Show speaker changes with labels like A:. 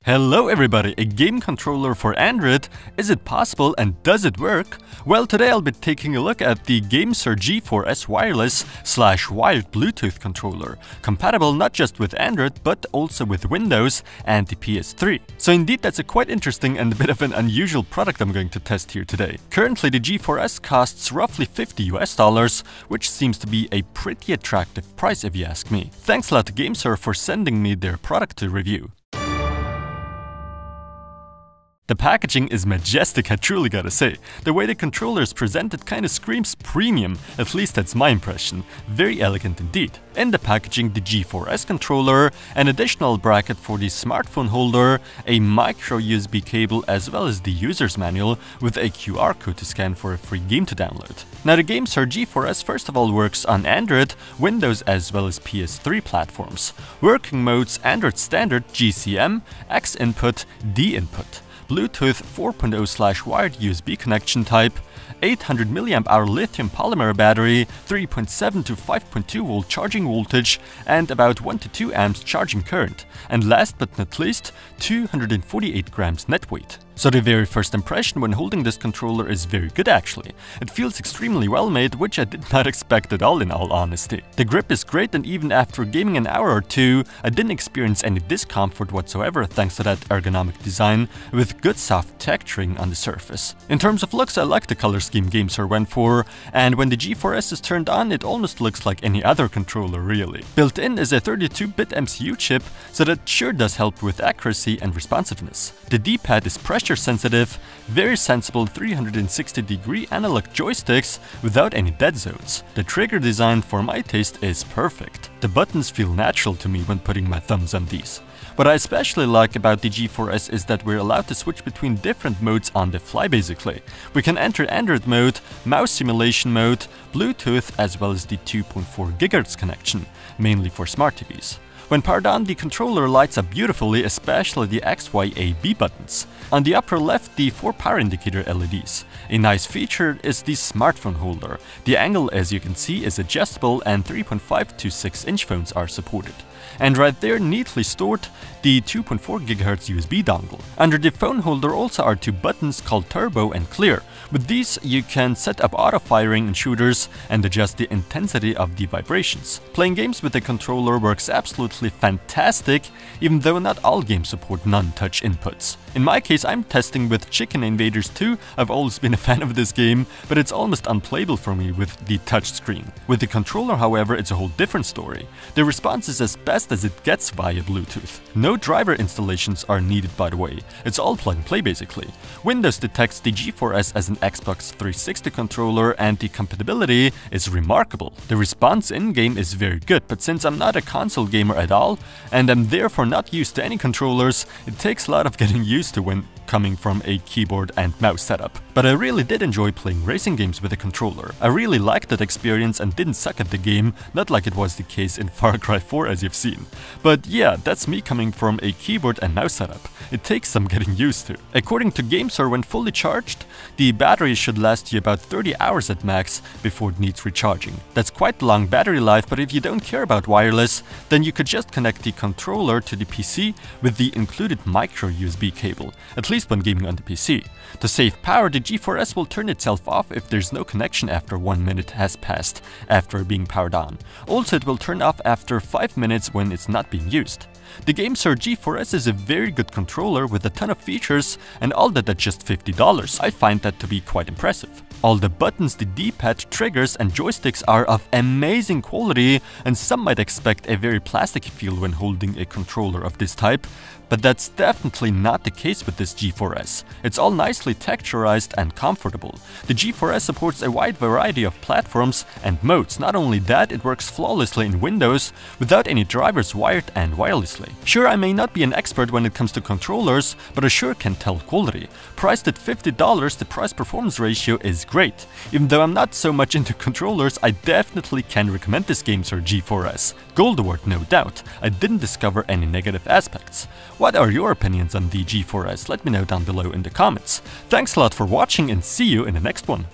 A: Hello everybody, a game controller for Android. Is it possible and does it work? Well, today I'll be taking a look at the GameSir G4s wireless/wired Bluetooth controller, compatible not just with Android but also with Windows and the PS3. So indeed that's a quite interesting and a bit of an unusual product I'm going to test here today. Currently the G4s costs roughly $50 US, which seems to be a pretty attractive price if you ask me. Thanks a lot to GameSir for sending me their product to review. The packaging is majestic, I truly gotta say. The way the controller is presented kinda screams premium, at least that's my impression. Very elegant indeed. In the packaging, the G4s controller, an additional bracket for the smartphone holder, a micro USB cable as well as the user's manual with a QR code to scan for a free game to download. Now the GameSir G4s first of all works on Android, Windows as well as PS3 platforms. Working modes: Android Standard, GCM, X input, D input. Bluetooth 4.0/wired USB connection type, 800 mAh Li-Polymer Battery, 3.7 to 5.2 volt charging voltage, and about 1 to 2 amps charging current. And last but not least, 248 grams net weight. So the very first impression when holding this controller is very good actually. It feels extremely well made, which I did not expect at all in all honesty. The grip is great, and even after gaming an hour or two, I didn't experience any discomfort whatsoever thanks to that ergonomic design with good soft texturing on the surface. In terms of looks, I like the color scheme GameSir went for, and when the G4s is turned on it almost looks like any other controller really. Built in is a 32-bit MCU chip, so that sure does help with accuracy and responsiveness. The D-pad is pressure sensitive, very sensible 360-degree analog joysticks without any dead zones. The trigger design for my taste is perfect. The buttons feel natural to me when putting my thumbs on these. What I especially like about the G4s is that we're allowed to switch between different modes on the fly basically. We can enter Android mode, mouse simulation mode, Bluetooth as well as the 2.4 GHz connection, mainly for smart TVs. When powered on, the controller lights up beautifully, especially the X, Y, A, B buttons. On the upper left, the 4 power indicator LEDs. A nice feature is the smartphone holder. The angle, as you can see, is adjustable and 3.5 to 6-inch phones are supported. And right there, neatly stored, the 2.4 GHz USB dongle. Under the phone holder also are 2 buttons called Turbo and Clear. With these, you can set up auto-firing in shooters and adjust the intensity of the vibrations. Playing games with the controller works absolutely fantastic, even though not all games support non-touch inputs. In my case, I'm testing with Chicken Invaders 2. I've always been a fan of this game, but it's almost unplayable for me with the touchscreen. With the controller, however, it's a whole different story. The response is as best as it gets via Bluetooth. No driver installations are needed, by the way. It's all plug and play basically. Windows detects the G4s as an Xbox 360 controller and the compatibility is remarkable. The response in-game is very good, but since I'm not a console gamer at all and I'm therefore not used to any controllers, it takes a lot of getting used to when coming from a keyboard and mouse setup. But I really did enjoy playing racing games with a controller. I really liked that experience and didn't suck at the game, not like it was the case in Far Cry 4 as you've seen. But yeah, that's me coming from a keyboard and mouse setup. It takes some getting used to. According to GameSir, when fully charged, the battery should last you about 30 hours at max before it needs recharging. That's quite long battery life, but if you don't care about wireless, then you could just connect the controller to the PC with the included micro USB cable, at least when gaming on the PC. To save power, the G4s will turn itself off if there's no connection after 1 minute has passed after being powered on. Also, it will turn off after 5 minutes when it's not being used. The GameSir G4s is a very good controller with a ton of features, and all that at just $50. I find that to be quite impressive. All the buttons, the D-pad, triggers and joysticks are of amazing quality, and some might expect a very plasticky feel when holding a controller of this type, but that's definitely not the case with this G4s. It's all nicely texturized and comfortable. The G4s supports a wide variety of platforms and modes. Not only that, it works flawlessly in Windows without any drivers wired and wirelessly. Sure, I may not be an expert when it comes to controllers, but I sure can tell quality. Priced at $50, the price-performance ratio is great. Even though I'm not so much into controllers, I definitely can recommend this GameSir G4s. Gold award, no doubt. I didn't discover any negative aspects. What are your opinions on the G4s? Let me know down below in the comments. Thanks a lot for watching and see you in the next one.